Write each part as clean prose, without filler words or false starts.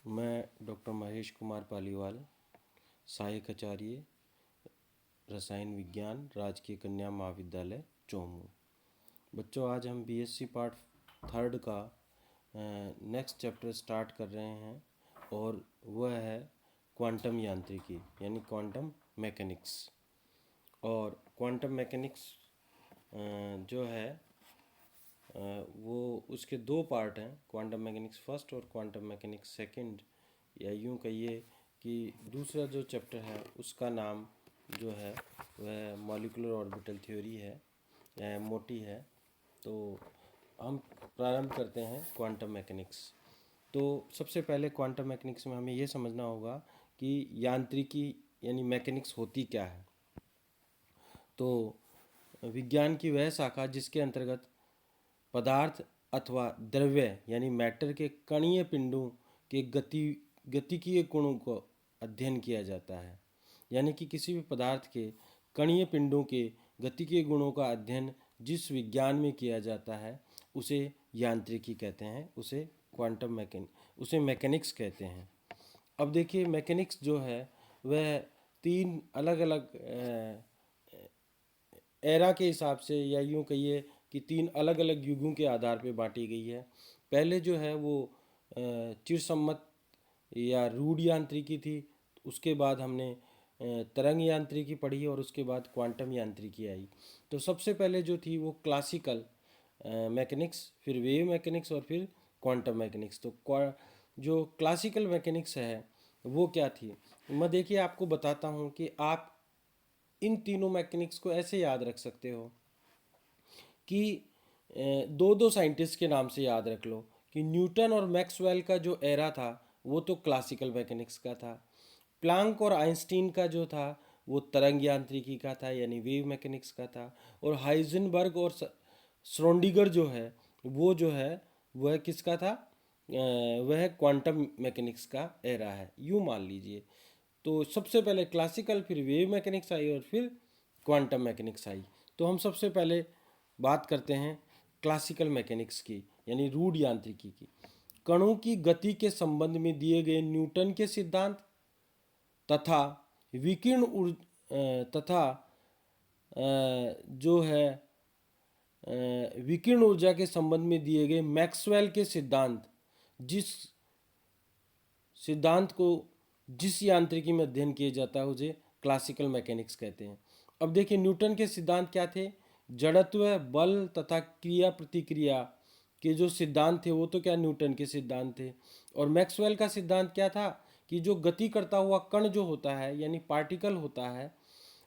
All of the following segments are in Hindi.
मैं डॉक्टर महेश कुमार पालीवाल, सहायक आचार्य रसायन विज्ञान, राजकीय कन्या महाविद्यालय चोमू। बच्चों, आज हम बीएससी पार्ट थर्ड का नेक्स्ट चैप्टर स्टार्ट कर रहे हैं और वह है क्वांटम यांत्रिकी यानी क्वांटम मैकेनिक्स। और क्वांटम मैकेनिक्स जो है वो उसके दो पार्ट हैं, क्वांटम मैकेनिक्स फर्स्ट और क्वांटम मैकेनिक्स सेकंड, या यूं कहिए कि दूसरा जो चैप्टर है उसका नाम जो है वह मॉलिक्यूलर ऑर्बिटल थ्योरी है, मोटी है। तो हम प्रारंभ करते हैं क्वांटम मैकेनिक्स। तो सबसे पहले क्वांटम मैकेनिक्स में हमें ये समझना होगा कि यांत्रिकी यानी मैकेनिक्स होती क्या है। तो विज्ञान की वह शाखा जिसके अंतर्गत पदार्थ अथवा द्रव्य यानी मैटर के कणीय पिंडों के गतिकीय गुणों को अध्ययन किया जाता है। यानी कि किसी भी पदार्थ के कणीय पिंडों के गतिकीय गुणों का अध्ययन जिस विज्ञान में किया जाता है उसे यांत्रिकी कहते हैं, उसे मैकेनिक्स कहते हैं। अब देखिए, मैकेनिक्स जो है वह तीन अलग अलग एरा के हिसाब से, या यूं कहिए कि तीन अलग अलग युगों के आधार पर बांटी गई है। पहले जो है वो चिरसम्मत या रूढ़ यांत्रिकी थी। उसके बाद हमने तरंग यांत्रिकी पढ़ी और उसके बाद क्वांटम यांत्रिकी आई। तो सबसे पहले जो थी वो क्लासिकल मैकेनिक्स, फिर वेव मैकेनिक्स और फिर क्वांटम मैकेनिक्स। तो जो क्लासिकल मैकेनिक्स है वो क्या थी, मैं देखिए आपको बताता हूँ कि आप इन तीनों मैकेनिक्स को ऐसे याद रख सकते हो कि दो दो साइंटिस्ट के नाम से याद रख लो कि न्यूटन और मैक्सवेल का जो एरा था वो तो क्लासिकल मैकेनिक्स का था। प्लांक और आइंस्टीन का जो था वो तरंग यांत्रिकी का था यानी वेव मैकेनिक्स का था। और हाइजेनबर्ग और श्रोडिंगर जो है वह किसका था, वह क्वांटम मैकेनिक्स का एरा है, यूँ मान लीजिए। तो सबसे पहले क्लासिकल, फिर वेव मैकेनिक्स आई और फिर क्वांटम मैकेनिक्स आई। तो हम सबसे पहले बात करते हैं क्लासिकल मैकेनिक्स की यानी रूढ़ यांत्रिकी की। कणों की गति के संबंध में दिए गए न्यूटन के सिद्धांत तथा जो है विकिरण ऊर्जा के संबंध में दिए गए मैक्सवेल के सिद्धांत को जिस यांत्रिकी में अध्ययन किया जाता है उसे क्लासिकल मैकेनिक्स कहते हैं। अब देखिए, न्यूटन के सिद्धांत क्या थे, जड़त्व, बल तथा क्रिया प्रतिक्रिया के जो सिद्धांत थे वो तो क्या न्यूटन के सिद्धांत थे। और मैक्सवेल का सिद्धांत क्या था कि जो गति करता हुआ कण जो होता है यानी पार्टिकल होता है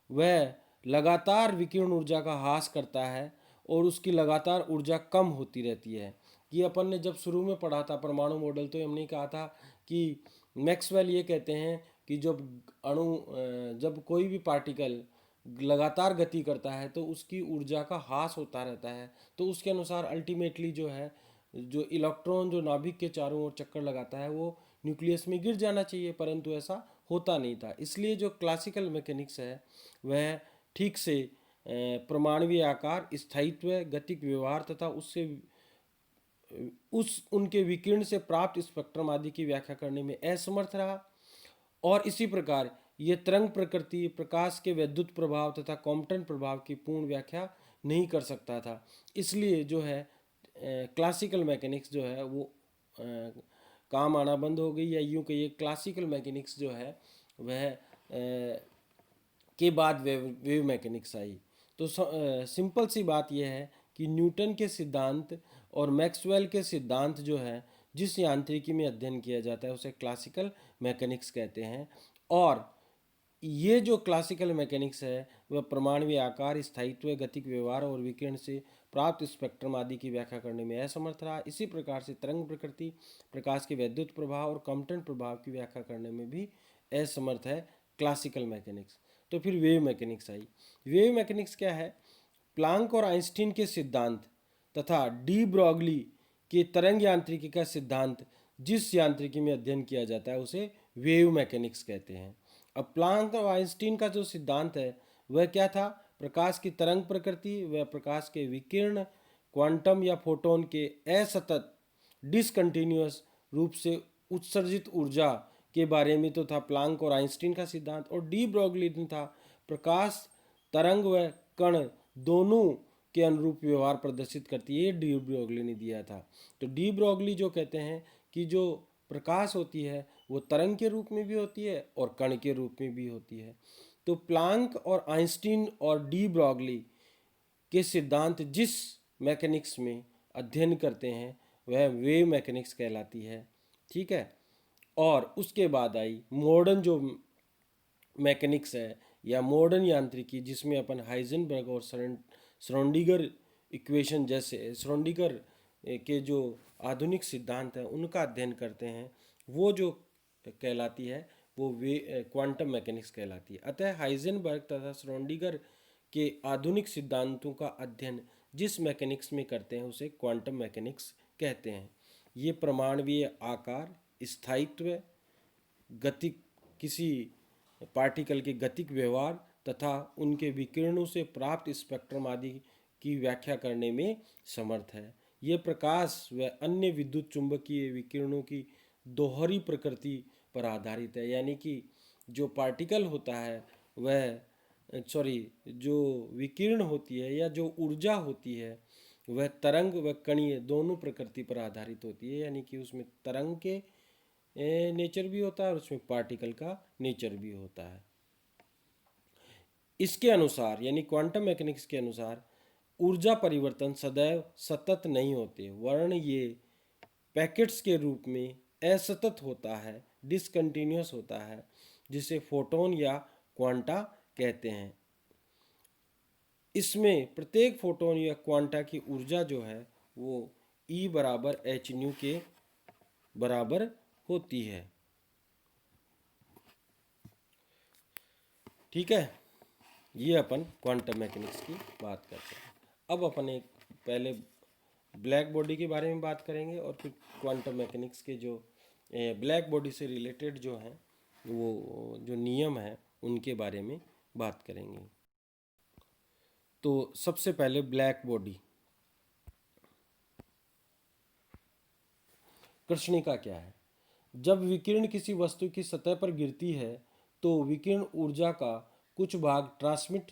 वह लगातार विकिरण ऊर्जा का ह्रास करता है और उसकी लगातार ऊर्जा कम होती रहती है। ये अपन ने जब शुरू में पढ़ा था परमाणु मॉडल, तो हमने कहा था कि मैक्सवेल ये कहते हैं कि जब कोई भी पार्टिकल लगातार गति करता है तो उसकी ऊर्जा का ह्रास होता रहता है। तो उसके अनुसार अल्टीमेटली जो इलेक्ट्रॉन जो नाभिक के चारों ओर चक्कर लगाता है वो न्यूक्लियस में गिर जाना चाहिए, परंतु ऐसा होता नहीं था। इसलिए जो क्लासिकल मैकेनिक्स है वह ठीक से परमाणुीय आकार, स्थायित्व, गतिक व्यवहार तथा उनके विकिरण से प्राप्त स्पेक्ट्रम आदि की व्याख्या करने में असमर्थ रहा। और इसी प्रकार ये तरंग प्रकृति, प्रकाश के वैद्युत प्रभाव तथा कॉम्पटन प्रभाव की पूर्ण व्याख्या नहीं कर सकता था। इसलिए जो है क्लासिकल मैकेनिक्स जो है वो काम आना बंद हो गई, या यूँ कहिए क्लासिकल मैकेनिक्स जो है वह के बाद वेव मैकेनिक्स आई। तो सिंपल सी बात यह है कि न्यूटन के सिद्धांत और मैक्सवेल के सिद्धांत जो है जिस यांत्रिकी में अध्ययन किया जाता है उसे क्लासिकल मैकेनिक्स कहते हैं। और ये जो क्लासिकल मैकेनिक्स है वह परमाणुीय आकार, स्थायित्व, गतिक व्यवहार और विकिरण से प्राप्त स्पेक्ट्रम आदि की व्याख्या करने में असमर्थ रहा। इसी प्रकार से तरंग प्रकृति, प्रकाश के वैद्युत प्रभाव और कॉम्पटन प्रभाव की व्याख्या करने में भी असमर्थ है क्लासिकल मैकेनिक्स। तो फिर वेव मैकेनिक्स आई। वेव मैकेनिक्स क्या है, प्लांक और आइंस्टीन के सिद्धांत तथा डी ब्रॉगली के तरंग यांत्रिकी का सिद्धांत जिस यांत्रिकी में अध्ययन किया जाता है उसे वेव मैकेनिक्स कहते हैं। अब प्लांक और आइंस्टीन का जो सिद्धांत है वह क्या था, प्रकाश की तरंग प्रकृति व प्रकाश के विकिरण क्वांटम या फोटोन के असतत डिसकंटिन्यूअस रूप से उत्सर्जित ऊर्जा के बारे में तो था प्लांक और आइंस्टीन का सिद्धांत, और डी ब्रोगली ने था प्रकाश तरंग व कण दोनों के अनुरूप व्यवहार प्रदर्शित करती है, ये डी ब्रोगली ने दिया था। तो डी ब्रोगली जो कहते हैं कि जो प्रकाश होती है वो तरंग के रूप में भी होती है और कण के रूप में भी होती है। तो प्लांक और आइंस्टीन और डी ब्रोगली के सिद्धांत जिस मैकेनिक्स में अध्ययन करते हैं वह वेव मैकेनिक्स कहलाती है, ठीक है। और उसके बाद आई मॉडर्न जो मैकेनिक्स है या मॉडर्न यांत्रिकी, जिसमें अपन हाइजेनबर्ग और श्रोडिंगर इक्वेशन जैसे श्रोडिंगर के जो आधुनिक सिद्धांत हैं उनका अध्ययन करते हैं, वो जो कहलाती है वो वे क्वांटम मैकेनिक्स कहलाती है। अतः हाइजेनबर्ग तथा श्रोडिंगर के आधुनिक सिद्धांतों का अध्ययन जिस मैकेनिक्स में करते हैं उसे क्वांटम मैकेनिक्स कहते हैं। ये परमाणुीय आकार, स्थायित्व, गति, किसी पार्टिकल के गतिक व्यवहार तथा उनके विकिरणों से प्राप्त स्पेक्ट्रम आदि की व्याख्या करने में समर्थ है। ये प्रकाश व अन्य विद्युत चुंबकीय विकिरणों की दोहरी प्रकृति पर आधारित है, यानी कि जो पार्टिकल होता है वह जो विकिरण होती है या जो ऊर्जा होती है वह तरंग व कणीय दोनों प्रकृति पर आधारित होती है, यानी कि उसमें तरंग के नेचर भी होता है और उसमें पार्टिकल का नेचर भी होता है। इसके अनुसार यानी क्वांटम मैकेनिक्स के अनुसार ऊर्जा परिवर्तन सदैव सतत नहीं होते, वरन ये पैकेट्स के रूप में असतत होता है, डिसकंटिन्यूअस होता है, जिसे फोटोन या क्वांटा कहते हैं। इसमें प्रत्येक फोटोन या क्वांटा की ऊर्जा जो है वो E बराबर एच न्यू के बराबर होती है, ठीक है। ये अपन क्वांटम मैकेनिक्स की बात करते हैं। अब अपन एक पहले ब्लैक बॉडी के बारे में बात करेंगे और फिर क्वांटम मैकेनिक्स के जो ब्लैक बॉडी से रिलेटेड जो हैं वो जो नियम हैं उनके बारे में बात करेंगे। तो सबसे पहले ब्लैक बॉडी। कृष्णिका क्या है? जब विकिरण किसी वस्तु की सतह पर गिरती है तो विकिरण ऊर्जा का कुछ भाग ट्रांसमिट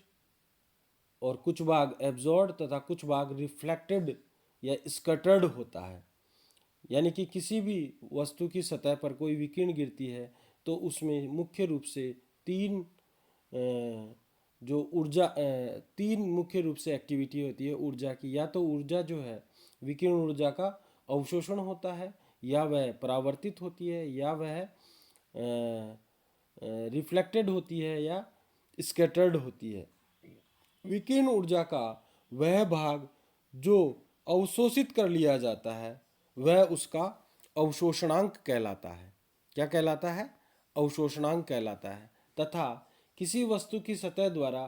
और कुछ भाग एब्जॉर्ब तथा कुछ भाग रिफ्लेक्टेड या स्कैटर्ड होता है। यानी कि किसी भी वस्तु की सतह पर कोई विकिरण गिरती है तो उसमें मुख्य रूप से तीन मुख्य रूप से एक्टिविटी होती है ऊर्जा की। या तो ऊर्जा जो है विकिरण ऊर्जा का अवशोषण होता है, या वह परावर्तित होती है, या वह रिफ्लेक्टेड होती है, या स्कैटर्ड होती है। विकिरण ऊर्जा का वह भाग जो अवशोषित कर लिया जाता है वह उसका अवशोषणांक कहलाता है। क्या कहलाता है? अवशोषणांक कहलाता है। तथा किसी वस्तु की सतह द्वारा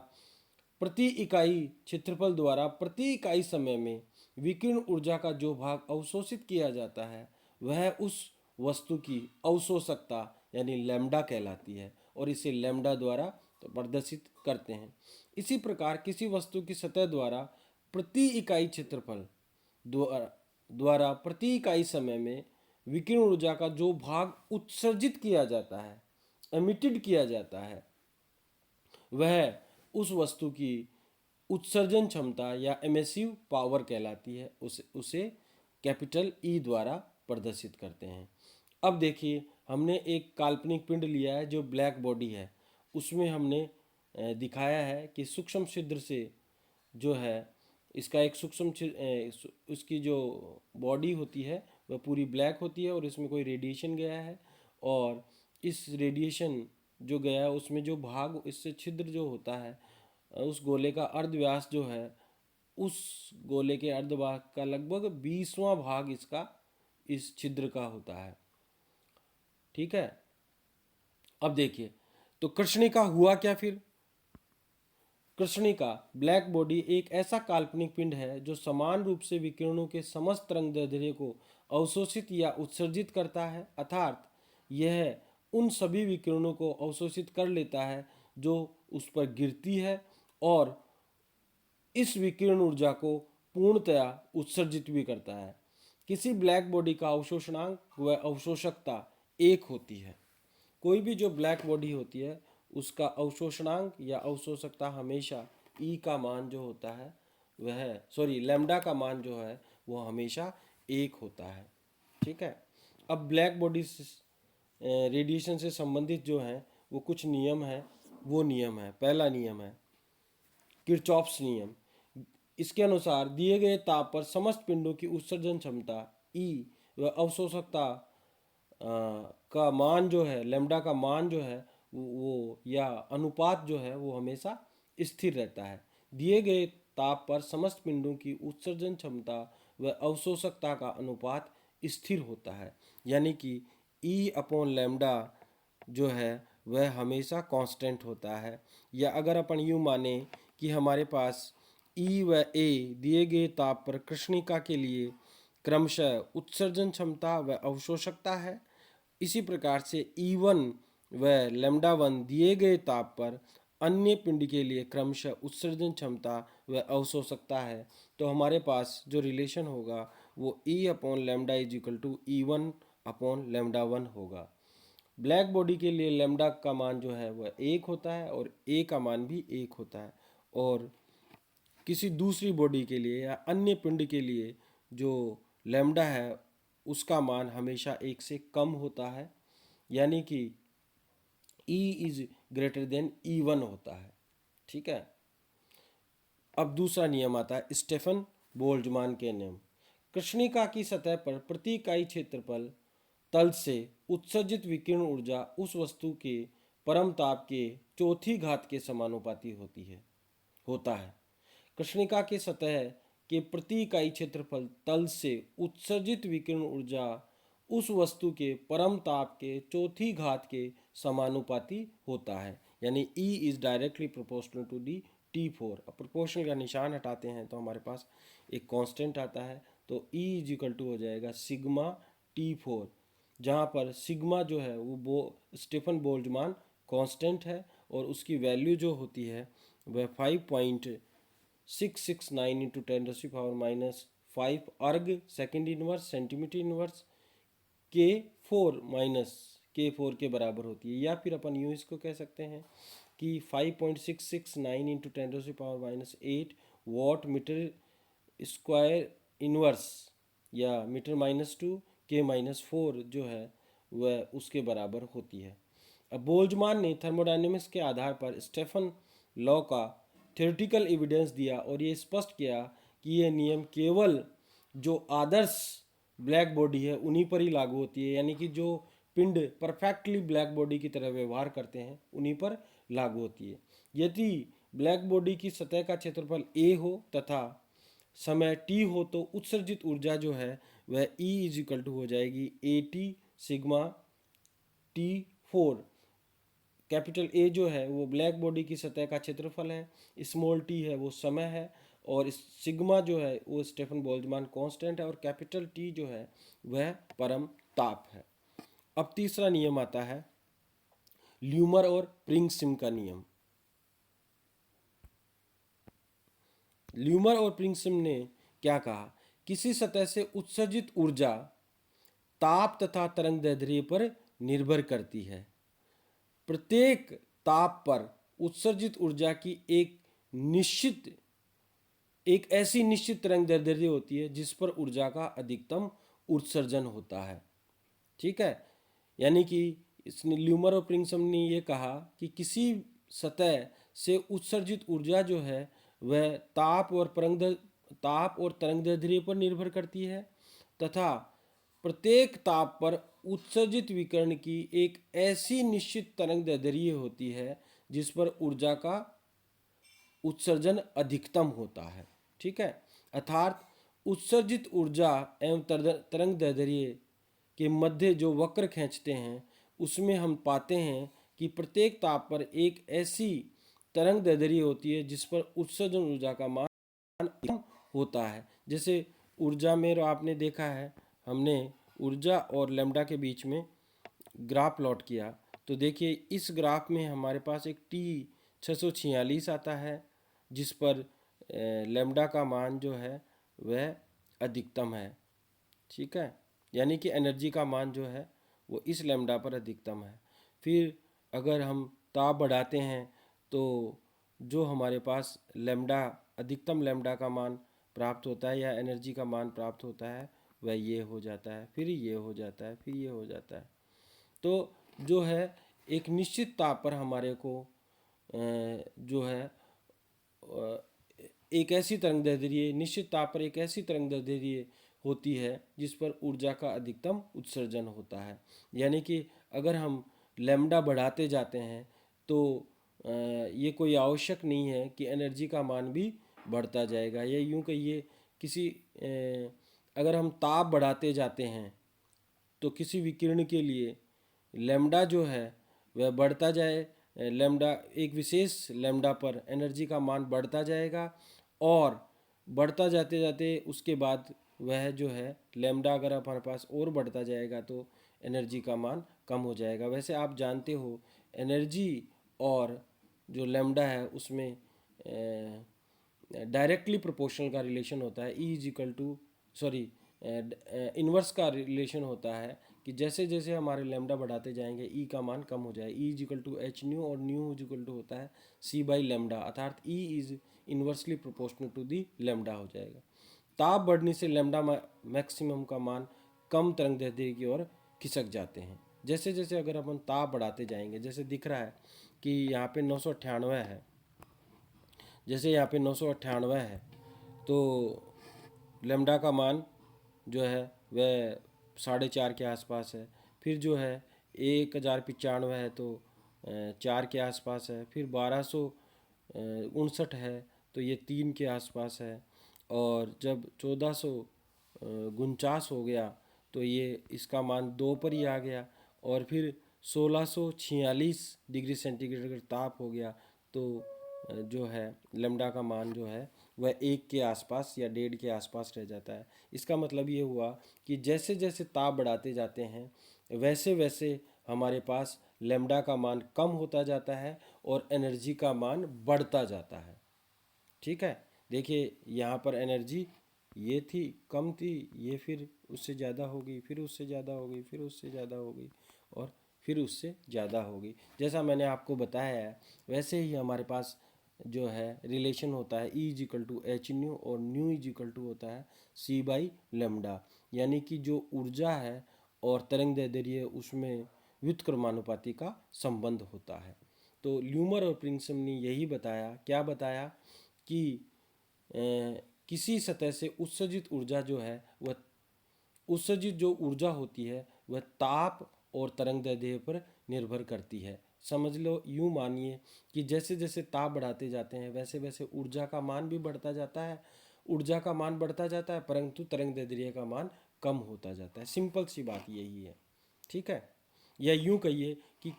प्रति इकाई क्षेत्रफल द्वारा प्रति इकाई समय में विकिरण ऊर्जा का जो भाग अवशोषित किया जाता है वह उस वस्तु की अवशोषकता यानी लैम्डा कहलाती है, और इसे लैम्डा द्वारा प्रदर्शित करते हैं। इसी प्रकार किसी वस्तु की सतह द्वारा प्रति इकाई क्षेत्रफल द्वारा प्रति इकाई समय में विकिरण ऊर्जा का जो भाग उत्सर्जित किया जाता है, एमिटेड किया जाता है, वह उस वस्तु की उत्सर्जन क्षमता या एमिसिव पावर कहलाती है। उसे कैपिटल ई द्वारा प्रदर्शित करते हैं। अब देखिए, हमने एक काल्पनिक पिंड लिया है जो ब्लैक बॉडी है। उसमें हमने दिखाया है कि सूक्ष्म छिद्र से जो है इसका एक उसकी जो बॉडी होती है वह पूरी ब्लैक होती है और इसमें कोई रेडिएशन गया है, और इस रेडिएशन जो गया है उसमें जो भाग इससे छिद्र जो होता है उस गोले का अर्धव्यास जो है उस गोले के अर्धभाग का लगभग 20वां भाग इसका इस छिद्र का होता है, ठीक है। अब देखिए, तो कृष्णिका हुआ क्या फिर? कृष्णिका ब्लैक बॉडी एक ऐसा काल्पनिक पिंड है जो समान रूप से विकिरणों के समस्त तरंगदैर्ध्य को अवशोषित या उत्सर्जित करता है, अर्थात यह उन सभी विकिरणों को अवशोषित कर लेता है जो उस पर गिरती है और इस विकिरण ऊर्जा को पूर्णतया उत्सर्जित भी करता है। किसी ब्लैक बॉडी का अवशोषणांक व अवशोषकता 1 होती है। कोई भी जो ब्लैक बॉडी होती है उसका अवशोषणांक या अवशोषकता हमेशा ई का मान जो होता है लैम्डा का मान जो है वो हमेशा 1 होता है। ठीक है। अब ब्लैक बॉडी रेडिएशन से संबंधित जो है वो कुछ नियम है। वो नियम है, पहला नियम है किरचॉफ्स नियम। इसके अनुसार दिए गए ताप पर समस्त पिंडों की उत्सर्जन क्षमता ई व अवशोषकता का मान जो है, लैम्डा का मान जो है वो या अनुपात जो है वो हमेशा स्थिर रहता है। दिए गए ताप पर समस्त पिंडों की उत्सर्जन क्षमता व अवशोषकता का अनुपात स्थिर होता है, यानी कि ई अपॉन लैम्डा जो है वह हमेशा कांस्टेंट होता है। या अगर अपन यूँ माने कि हमारे पास ई व ए दिए गए ताप पर कृष्णिका के लिए क्रमशः उत्सर्जन क्षमता व अवशोषकता है, इसी प्रकार से E1 व λ1 दिए गए ताप पर अन्य पिंड के लिए क्रमशः उत्सर्जन क्षमता व अवशोषकता है। तो हमारे पास जो रिलेशन होगा वो E upon lambda is equal to E1 upon λ1 होगा। ब्लैक बॉडी के लिए लैम्डा का मान जो है वह 1 होता है और ए का मान भी 1 होता है, और किसी दूसरी बॉडी के लिए या अन्य पिंड के लिए जो लैम्डा है उसका मान हमेशा 1 से कम होता है, यानी कि E is greater than E1 होता है। ठीक है। अब दूसरा नियम आता है स्टेफन बोल्ट्जमान के नियम। कृष्णिका की सतह पर प्रति इकाई क्षेत्रफल तल से उत्सर्जित विकिरण ऊर्जा उस वस्तु के परम ताप के चौथी घात के समानुपाती होता है। कृष्णिका की सतह के प्रति इकाई क्षेत्रफल तल से उत्सर्जित विकिरण ऊर्जा उस वस्तु के परम ताप के चौथी घात के समानुपाती होता है, यानी E is directly proportional to the T4। अब प्रोपोर्शनल का निशान हटाते हैं तो हमारे पास एक कांस्टेंट आता है, तो E इज इक्वल टू हो जाएगा सिग्मा T4, जहाँ पर सिग्मा जो है वो स्टीफन बोल्ट्जमान कांस्टेंट है और उसकी वैल्यू जो होती है वह 5.669 इंटू 10⁻⁻5 अर्ग second inverse centimetre inverse K4 के बराबर होती है। या फिर अपन यूँ इसको कह सकते हैं कि 5.669 into 10⁻⁻8 watt meter square inverse या मीटर-2 K-4 जो है वह उसके बराबर होती है। अब बोल्ट्जमान ने थर्मोडायनेमिक्स के आधार पर स्टेफन लॉ का थ्योरेटिकल एविडेंस दिया और ये स्पष्ट किया कि यह नियम केवल जो आदर्श ब्लैक बॉडी है उन्हीं पर ही लागू होती है, यानी कि जो पिंड परफेक्टली ब्लैक बॉडी की तरह व्यवहार करते हैं उन्हीं पर लागू होती है। यदि ब्लैक बॉडी की सतह का क्षेत्रफल a हो तथा समय t हो तो उत्सर्जित ऊर्जा जो है वह E इज इक्वल टू हो जाएगी AT sigma T4। Capital A जो है वो ब्लैक बॉडी की सतह का क्षेत्रफल है, स्मॉल t है वो समय है, और सिग्मा जो है वो स्टेफन बोल्ट्जमान कांस्टेंट है, और कैपिटल T जो है वह परम ताप है। अब तीसरा नियम आता है ल्यूमर और प्रिंगसिम का नियम। ल्यूमर और प्रिंगसिम ने क्या कहा, किसी सतह से उत्सर्जित ऊर्जा ताप तथा तरंग दैर्ध्य पर निर्भर करती है। प्रत्येक ताप पर उत्सर्जित ऊर्जा की एक ऐसी निश्चित तरंग दैर्ध्य होती है जिस पर ऊर्जा का अधिकतम उत्सर्जन होता है। ठीक है। यानी कि इसने ल्यूमर और प्रिंगसम ने ये कहा कि किसी सतह से उत्सर्जित ऊर्जा जो है वह ताप और तरंग दैर्ध्य पर निर्भर करती है तथा प्रत्येक ताप पर उत्सर्जित विकिरण की एक ऐसी निश्चित तरंग दैर्ध्य होती है जिस पर ऊर्जा का उत्सर्जन अधिकतम होता है। ठीक है। अर्थात उत्सर्जित ऊर्जा एवं तरंग दैर्ध्य के मध्य जो वक्र खींचते हैं उसमें हम पाते हैं कि प्रत्येक ताप पर एक ऐसी तरंग दैर्ध्य होती है जिस पर उत्सर्जन ऊर्जा का मान कम होता है। जैसे ऊर्जा में आपने देखा है, हमने ऊर्जा और लैम्डा के बीच में ग्राफ प्लॉट किया तो देखिए इस ग्राफ में हमारे पास एक T646 आता है जिस पर लैम्डा का मान जो है वह अधिकतम है। ठीक है। यानी कि एनर्जी का मान जो है वो इस लैम्डा पर अधिकतम है। फिर अगर हम ताप बढ़ाते हैं तो जो हमारे पास लैम्डा अधिकतम लैम्डा का मान प्राप्त होता है या एनर्जी का मान प्राप्त होता है वह ये हो जाता है, फिर ये हो जाता है, फिर ये हो जाता है। तो जो है एक निश्चित ताप पर हमारे को जो है एक ऐसी तरंग दैर्ध्य निश्चित ताप पर एक ऐसी तरंग दैर्ध्य होती है जिस पर ऊर्जा का अधिकतम उत्सर्जन होता है। यानी कि अगर हम लैम्डा बढ़ाते जाते हैं तो ये कोई आवश्यक नहीं है कि एनर्जी का मान भी बढ़ता जाएगा। या यूँ कहिए किसी अगर हम ताप बढ़ाते जाते हैं तो किसी विकिरण के लिए लैम्डा जो है वह बढ़ता जाए, लैम्डा एक विशेष लैम्डा पर एनर्जी का मान बढ़ता जाएगा और बढ़ता जाते जाते उसके बाद वह जो है लैम्डा अगर हमारे पास और बढ़ता जाएगा तो एनर्जी का मान कम हो जाएगा। वैसे आप जानते हो एनर्जी और जो लैम्डा है उसमें डायरेक्टली प्रोपोर्शनल का रिलेशन होता है। E is equal to sorry inverse का रिलेशन होता है कि जैसे जैसे हमारे लैम्डा बढ़ाते जाएंगे ई का मान कम हो जाए। E is equal to H nu और न्यू इज इक्वल टू होता है सी बाई लैम्डा, अर्थात E is inversely proportional to the lambda हो जाएगा। ताप बढ़ने से लैम्डा मैक्सिमम का मान कम तरंग दैर्ध्य की ओर खिसक जाते हैं। जैसे जैसे अगर अपन ताप बढ़ाते जाएंगे, जैसे दिख रहा है कि यहाँ पे 998 है, जैसे यहाँ पे 998 है तो लैम्डा का मान जो है वह 4.5 के आसपास है। फिर जो है 1095 है तो 4 के आसपास है। फिर 1259 है तो ये 3 के आसपास है। और जब 1449 हो गया तो ये इसका मान 2 पर ही आ गया। और फिर 1646 डिग्री सेंटीग्रेड अगर ताप हो गया तो जो है लैम्डा का मान जो है वह 1 के आसपास या 1.5 के आसपास रह जाता है। इसका मतलब ये हुआ कि जैसे जैसे ताप बढ़ाते जाते हैं वैसे वैसे हमारे पास लैम्डा का मान कम होता जाता है और एनर्जी का मान बढ़ता जाता है। ठीक है, देखिए यहाँ पर एनर्जी ये थी, कम थी, ये फिर उससे ज़्यादा हो गई, फिर उससे ज़्यादा हो गई, फिर उससे ज़्यादा हो गई और फिर उससे ज़्यादा हो गई। जैसा मैंने आपको बताया है वैसे ही हमारे पास जो है रिलेशन होता है E is equal to H nu और न्यू इज इक्वल टू होता है सी बाई लेमडा। यानी कि जो ऊर्जा है और तरंग दैर्ध्य उसमें व्युत्क्रमानुपाती का संबंध होता है। तो ल्यूमर और प्रिंगसम ने यही बताया, क्या बताया कि किसी सतह से उत्सर्जित ऊर्जा जो है वह उत्सर्जित जो ऊर्जा होती है वह ताप और तरंग दैर्ध्य पर निर्भर करती है। समझ लो, यूँ मानिए कि जैसे जैसे ताप बढ़ाते जाते हैं वैसे वैसे ऊर्जा का मान भी बढ़ता जाता है, ऊर्जा का मान बढ़ता जाता है परंतु तरंग दैर्ध्य का मान कम होता जाता है। सिंपल सी बात यही है। ठीक है, या यूँ कहिए कि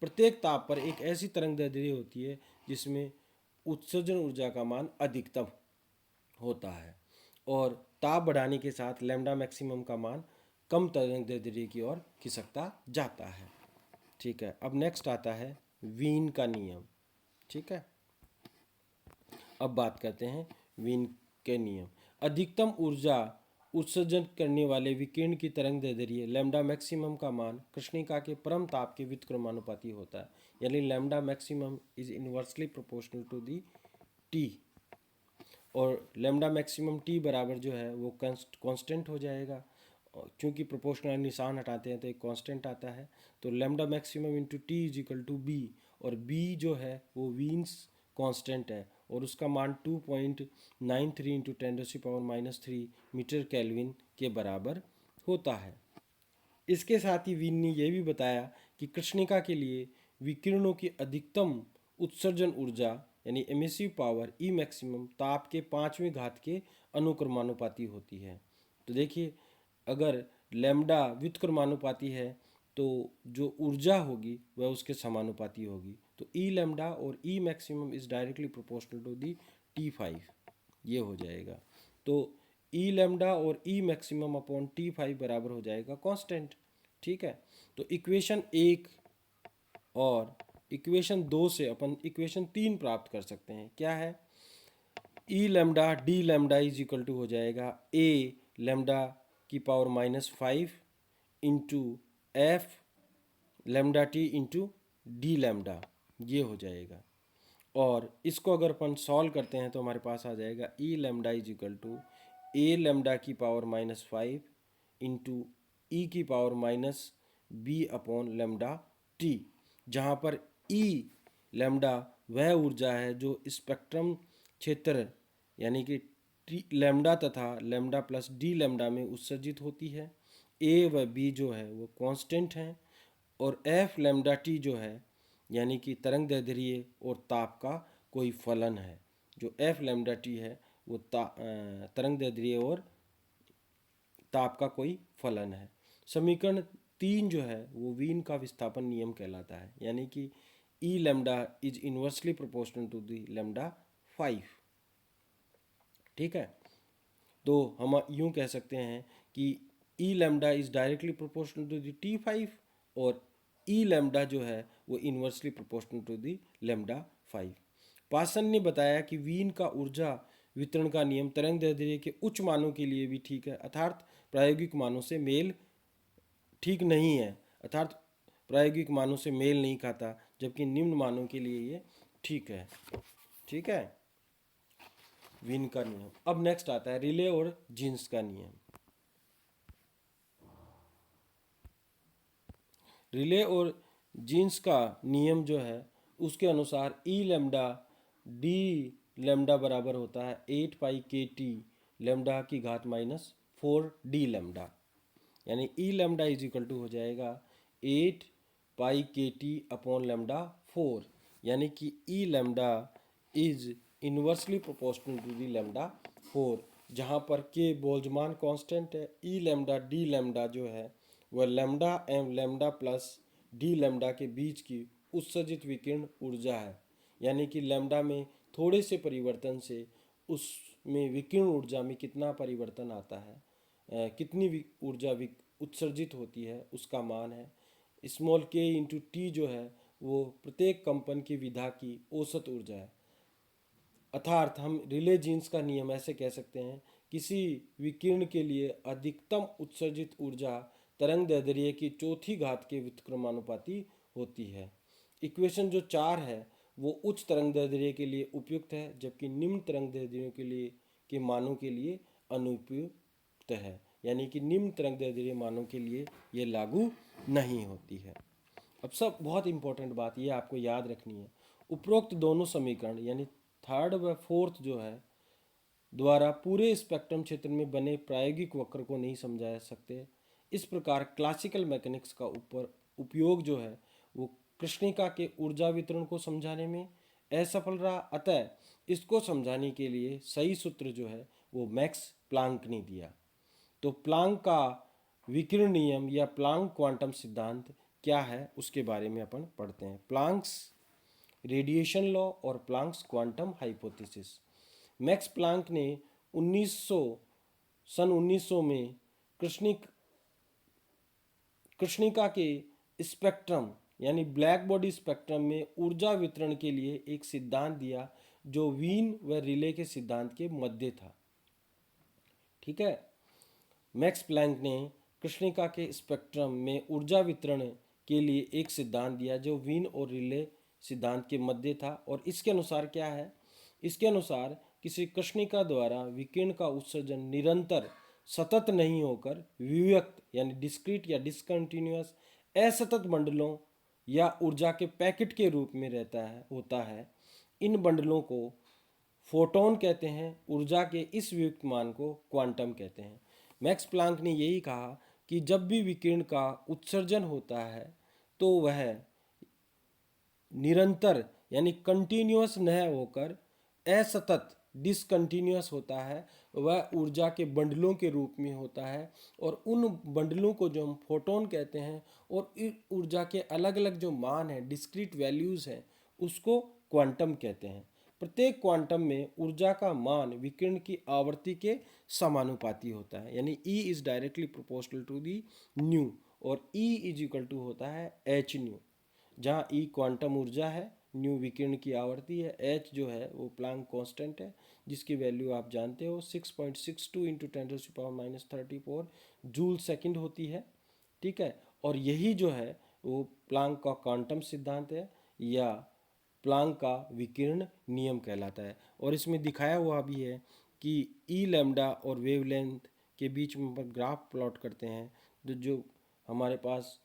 प्रत्येक ताप पर एक ऐसी तरंग दैर्ध्य होती है जिसमें उत्सर्जन ऊर्जा का मान अधिकतम होता है और ताप बढ़ाने के साथ लैम्डा मैक्सिमम का मान कम तरंग दैर्ध्य की ओर खिसकता जाता है। ठीक है, अब नेक्स्ट आता है वीन का नियम। ठीक है, अब बात करते हैं वीन के नियम। अधिकतम ऊर्जा उत्सर्जन करने वाले विकिरण की तरंग दैर्ध्य लैम्डा मैक्सिमम का मान कृष्णिका के परम ताप के व्युत्क्रमानुपाती होता है। यानी lambda maximum is inversely proportional to the T और लैम्डा मैक्सिमम टी बराबर जो है वो कांस्टेंट हो जाएगा। क्योंकि प्रोपोर्शनल निशान हटाते हैं तो एक कांस्टेंट आता है। तो lambda maximum into T is equal to B और बी जो है वो वीन्स कांस्टेंट है और उसका मान 2.93 इंटू 10⁻³ मीटर केल्विन के बराबर होता है। इसके साथ ही वीन ने यह भी बताया कि कृष्णिका के लिए विकिरणों की अधिकतम उत्सर्जन ऊर्जा यानी एमिसिव पावर ई मैक्सिमम ताप के 5वें घात के अनुक्रमानुपाती होती है। तो देखिए, अगर लैम्डा व्युत्क्रमानुपाती है तो जो ऊर्जा होगी वह उसके समानुपाती होगी। तो ई लैम्डा और E maximum is directly proportional to the T5, ये हो जाएगा। तो ई लैम्डा और ई मैक्सिमम अपॉन T5 बराबर हो जाएगा कांस्टेंट। ठीक है, तो इक्वेशन 1 और इक्वेशन 2 से अपन इक्वेशन 3 प्राप्त कर सकते हैं। क्या है? E lambda D lambda is equal to हो जाएगा ए लैम्डा की power -5 into F lambda T into D lambda, ये हो जाएगा। और इसको अगर अपन सॉल्व करते हैं तो हमारे पास आ जाएगा E lambda is equal to A lambda की पावर -5 इंटू ई की power minus B upon lambda T, जहाँ पर ई लेमडा वह ऊर्जा है जो स्पेक्ट्रम क्षेत्र यानी कि टी लेमडा तथा लेमडा प्लस डी लेमडा में उत्सर्जित होती है। ए व बी जो है वो कांस्टेंट हैं, और एफ लेमडा टी जो है यानी कि तरंग दैर्ध्य और ताप का कोई फलन है। जो एफ लेमडा टी है वो तरंग दैर्ध्य और ताप का कोई फलन है। समीकरण 3 जो है वो वीन का विस्थापन नियम कहलाता है, यानी कि E lambda is inversely proportional to the lambda 5। ठीक है, तो हम यूं कह सकते हैं कि E lambda is directly proportional to the T5 और ई लेमडा जो है वो inversely proportional to the lambda 5। Paschen ने बताया कि वीन का ऊर्जा वितरण का नियम तरंग दैर्ध्य के उच्च मानों के लिए भी ठीक है, अर्थात प्रायोगिक मानों से मेल ठीक नहीं है, अर्थात प्रायोगिक मानों से मेल नहीं खाता, जबकि निम्न मानों के लिए ये ठीक है। ठीक है, वीन का नियम। अब नेक्स्ट आता है रिले और जीन्स का नियम। रिले और जीन्स का नियम जो है उसके अनुसार ई लेमडा डी लेमडा बराबर होता है 8 पाई के टी लेमडा की घात -4 डी लेमडा, यानी ई लेमडा इज इक्वल टू हो जाएगा 8 पाई के टी अपॉन लेमडा 4, यानी कि E lambda is inversely proportional to the lambda 4, जहाँ पर के बोल्ट्जमान कांस्टेंट है। ई लेमडा डी लेमडा जो है वह लेमडा एवं लेमडा प्लस डी लेमडा के बीच की उत्सर्जित विकिरण ऊर्जा है, यानी कि लेमडा में थोड़े से परिवर्तन से उसमें विकिरण ऊर्जा में कितना परिवर्तन आता है, कितनी ऊर्जा उत्सर्जित होती है उसका मान है। स्मॉल के इंटू टी जो है वो प्रत्येक कंपन की विधा की औसत ऊर्जा है। अर्थात हम रिले जीन्स का नियम ऐसे कह सकते हैं, किसी विकिरण के लिए अधिकतम उत्सर्जित ऊर्जा तरंग दैर्ध्य की चौथी घात के व्युत्क्रमानुपाती होती है। इक्वेशन जो 4 है वो उच्च तरंग दैर्ध्य के लिए उपयुक्त है, जबकि निम्न तरंग दैर्ध्यों के लिए के मानों के लिए अनुपयुक्त है, यानी कि निम्न तरंग दैर्ध्य मानों के लिए ये लागू नहीं होती है। अब सब बहुत इंपॉर्टेंट बात ये आपको याद रखनी है, उपरोक्त दोनों समीकरण यानी थर्ड व फोर्थ जो है द्वारा पूरे स्पेक्ट्रम क्षेत्र में बने प्रायोगिक वक्र को नहीं समझा जा सकते। इस प्रकार क्लासिकल मैकेनिक्स का उपयोग जो है वो कृष्णिका के ऊर्जा वितरण को समझाने में असफल रहा, अतः इसको समझाने के लिए सही सूत्र जो है वो मैक्स प्लांक ने दिया। तो प्लांक का विकिरण नियम या प्लांक क्वांटम सिद्धांत क्या है उसके बारे में अपन पढ़ते हैं। प्लांक्स रेडिएशन लॉ और Planck's quantum hypothesis. Max Planck ने 1900 में कृष्णिका के स्पेक्ट्रम यानी ब्लैक बॉडी स्पेक्ट्रम में ऊर्जा वितरण के लिए एक सिद्धांत दिया जो वीन व रिले के सिद्धांत के मध्य था। ठीक है, मैक्स प्लैंक ने कृष्णिका के स्पेक्ट्रम में ऊर्जा वितरण के लिए एक सिद्धांत दिया जो वीन और रिले सिद्धांत के मध्य था। और इसके अनुसार क्या है, इसके अनुसार किसी कृष्णिका द्वारा विकिरण का उत्सर्जन निरंतर सतत नहीं होकर विविक्त यानी डिस्क्रीट या डिसकंटिन्यूअस असतत बंडलों या ऊर्जा के पैकेट के रूप में होता है। इन बंडलों को फोटोन कहते हैं, ऊर्जा के इस वियुक्त मान को क्वांटम कहते हैं। मैक्स प्लांक ने यही कहा कि जब भी विकिरण का उत्सर्जन होता है तो वह निरंतर यानी कंटिन्यूअस न होकर असतत डिसकंटिन्यूअस होता है, वह ऊर्जा के बंडलों के रूप में होता है। और उन बंडलों को जो हम फोटोन कहते हैं और इस ऊर्जा के अलग अलग जो मान हैं डिस्क्रीट वैल्यूज़ हैं उसको क्वांटम कहते हैं। प्रत्येक क्वांटम में ऊर्जा का मान विकिरण की आवृत्ति के समानुपाती होता है, यानी E is directly proportional to the nu और E इज इक्वल टू होता है एच न्यू, जहाँ E क्वांटम ऊर्जा है, न्यू विकिरण की आवृत्ति है, H जो है वो प्लांक कांस्टेंट है जिसकी वैल्यू आप जानते हो 6.62 इंटू 10⁻³ जूल सेकंड होती है। ठीक है, और यही जो है वो प्लांक का क्वांटम सिद्धांत है या प्लांक का विकिरण नियम कहलाता है। और इसमें दिखाया हुआ भी है कि ई लैम्डा और वेवलेंथ के बीच में पर ग्राफ प्लॉट करते हैं तो जो हमारे पास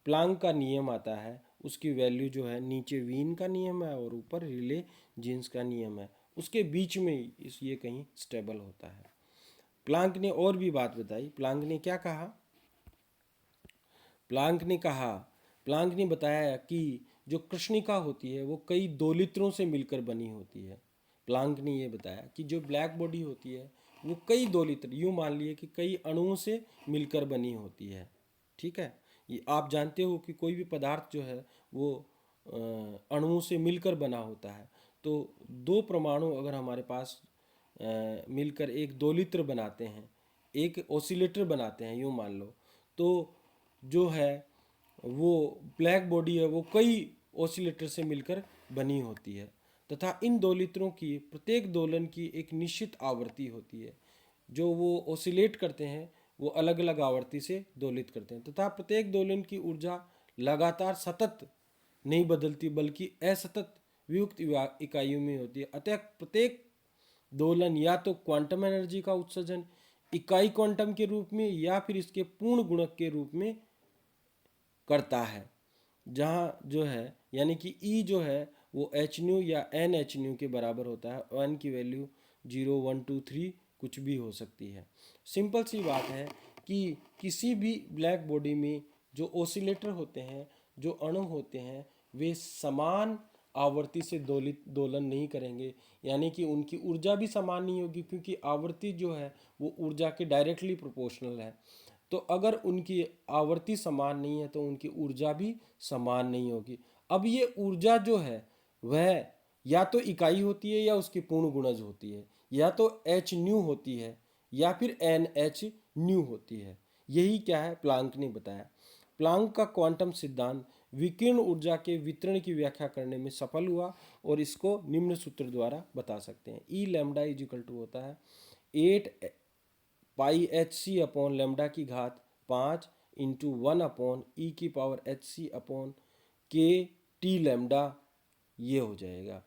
प्लांक का नियम आता है उसकी वैल्यू जो है नीचे वीन का नियम है और ऊपर रिले जीन्स का नियम है, उसके बीच में इस ये कहीं स्टेबल होता है। प्लांक ने और भी बात बताई। प्लांक ने क्या कहा? प्लांक ने बताया कि जो कृष्णिका होती है वो कई दोलित्रों से मिलकर बनी होती है। प्लांक ने ये बताया कि जो ब्लैक बॉडी होती है वो कई दोलित्र, यूँ मान लिए कि कई अणुओं से मिलकर बनी होती है। ठीक है, ये आप जानते हो कि कोई भी पदार्थ जो है वो अणुओं से मिलकर बना होता है। तो दो परमाणु अगर हमारे पास मिलकर एक दोलित्र बनाते हैं, एक ऑसिलेटर बनाते हैं, यूँ मान लो, तो जो है वो ब्लैक बॉडी है वो कई ऑसिलेटर से मिलकर बनी होती है तथा इन दोलित्रों की प्रत्येक दोलन की एक निश्चित आवृत्ति होती है। जो वो ऑसिलेट करते हैं वो अलग अलग आवृत्ति से दोलित करते हैं तथा प्रत्येक दोलन की ऊर्जा लगातार सतत नहीं बदलती बल्कि असतत वियुक्त इकाइयों में होती है। अतः प्रत्येक दोलन या तो क्वांटम एनर्जी का उत्सर्जन इकाई क्वांटम के रूप में या फिर इसके पूर्ण गुणक के रूप में करता है, जहाँ जो है यानी कि ई जो है वो एच न्यू या एन एच न्यू के बराबर होता है और एन की वैल्यू 0, 1, 2, 3 कुछ भी हो सकती है। सिंपल सी बात है कि किसी भी ब्लैक बॉडी में जो ऑसिलेटर होते हैं, जो अणु होते हैं, वे समान आवृत्ति से दोलन नहीं करेंगे, यानी कि उनकी ऊर्जा भी समान नहीं होगी क्योंकि आवृत्ति जो है वो ऊर्जा के डायरेक्टली प्रोपोर्शनल है। तो अगर उनकी आवृत्ति समान नहीं है तो उनकी ऊर्जा भी समान नहीं होगी। अब ये ऊर्जा जो है वह या तो इकाई होती है या उसकी पूर्ण गुणज होती है, या तो एच न्यू होती है या फिर एन एच न्यू होती है। यही क्या है प्लांक ने बताया। प्लांक का क्वांटम सिद्धांत विकिरण ऊर्जा के वितरण की व्याख्या करने में सफल हुआ और इसको निम्न सूत्र द्वारा बता सकते हैं। ई लैम्डा इज इक्वल टू होता है 8 pi H C upon lambda की घात 5 इंटू 1 अपॉन ई की पावर एच सी अपॉन के टी लेमडा, ये हो जाएगा।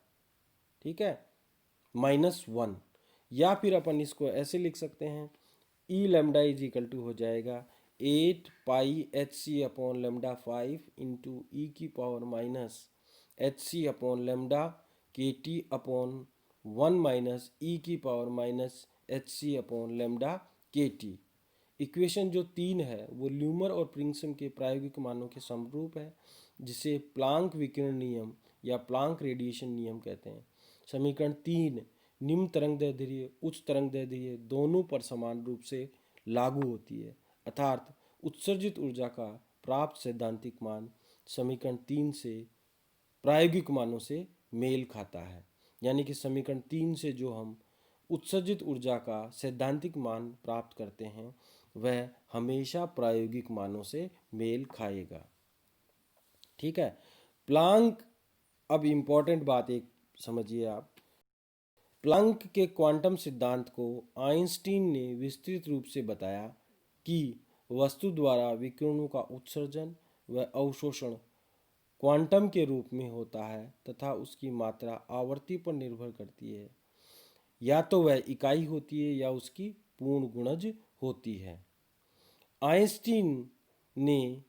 ठीक है, -1। या फिर अपन इसको ऐसे लिख सकते हैं E lambda is equal to हो जाएगा 8 pi H C upon lambda 5 into E की power minus H C upon lambda K T upon 1 minus E की power minus H C upon lambda K T. Equation जो 3 है वो ल्यूमर और प्रिंगसम के प्रायोगिक मानों के समरूप है, जिसे प्लांक विकिरण नियम या प्लांक रेडिएशन नियम कहते हैं। समीकरण 3 निम्न तरंगदैर्ध्य उच्च तरंगदैर्ध्य दोनों पर समान रूप से लागू होती है, अर्थात उत्सर्जित ऊर्जा का प्राप्त सैद्धांतिक मान समीकरण 3 से प्रायोगिक मानों से मेल खाता है। यानी कि समीकरण 3 से जो हम उत्सर्जित ऊर्जा का सैद्धांतिक मान प्राप्त करते हैं वह हमेशा प्रायोगिक मानों से मेल खाएगा। ठीक है, प्लांक, अब इम्पॉर्टेंट बात एक समझिए आप। प्लांक के क्वांटम सिद्धांत को आइंस्टीन ने विस्तृत रूप से बताया कि वस्तु द्वारा विकिरणों का उत्सर्जन व अवशोषण क्वांटम के रूप में होता है तथा उसकी मात्रा आवर्ती पर निर्भर करती है, या तो वह इकाई होती है या उसकी पूर्ण गुणज होती है। आइंस्टीन ने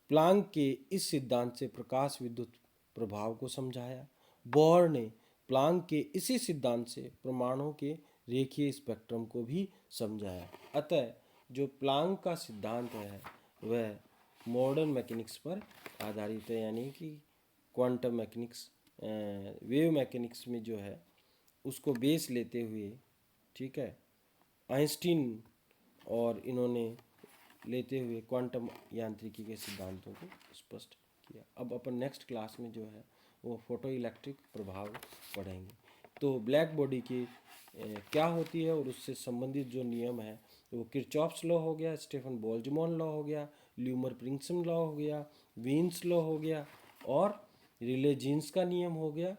प्लांक के इस सिद्धांत से प्रकाश विद्युत प्रभाव को समझाया। बोहर ने प्लांक के इसी सिद्धांत से परमाणुओं के रेखीय स्पेक्ट्रम को भी समझाया। अतः जो प्लांक का सिद्धांत है वह मॉडर्न मैकेनिक्स पर आधारित है, यानी कि क्वांटम मैकेनिक्स, वेव मैकेनिक्स में जो है उसको बेस लेते हुए, ठीक है, आइंस्टीन और इन्होंने लेते हुए क्वांटम यांत्रिकी के सिद्धांतों को स्पष्ट किया। अब अपन नेक्स्ट क्लास में जो है वो फोटो इलेक्ट्रिक प्रभाव पढ़ेंगे। तो ब्लैक बॉडी की क्या होती है और उससे संबंधित जो नियम है वो किरचॉफ्स लॉ हो गया, स्टीफन बोल्ट्जमैन लॉ हो गया, ल्यूमर प्रिंगसन लॉ हो गया, वीन्स लॉ हो गया और रिले जीन्स का नियम हो गया।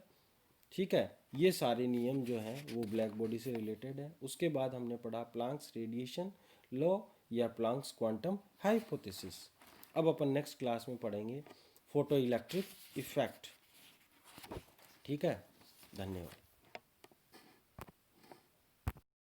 ठीक है, ये सारे नियम जो हैं वो ब्लैक बॉडी से रिलेटेड है। उसके बाद हमने पढ़ा प्लांक्स रेडिएशन लॉ या प्लांक्स क्वांटम हाइपोथेसिस। अब अपन नेक्स्ट क्लास में पढ़ेंगे फोटो इलेक्ट्रिक इफेक्ट। ठीक है, धन्यवाद।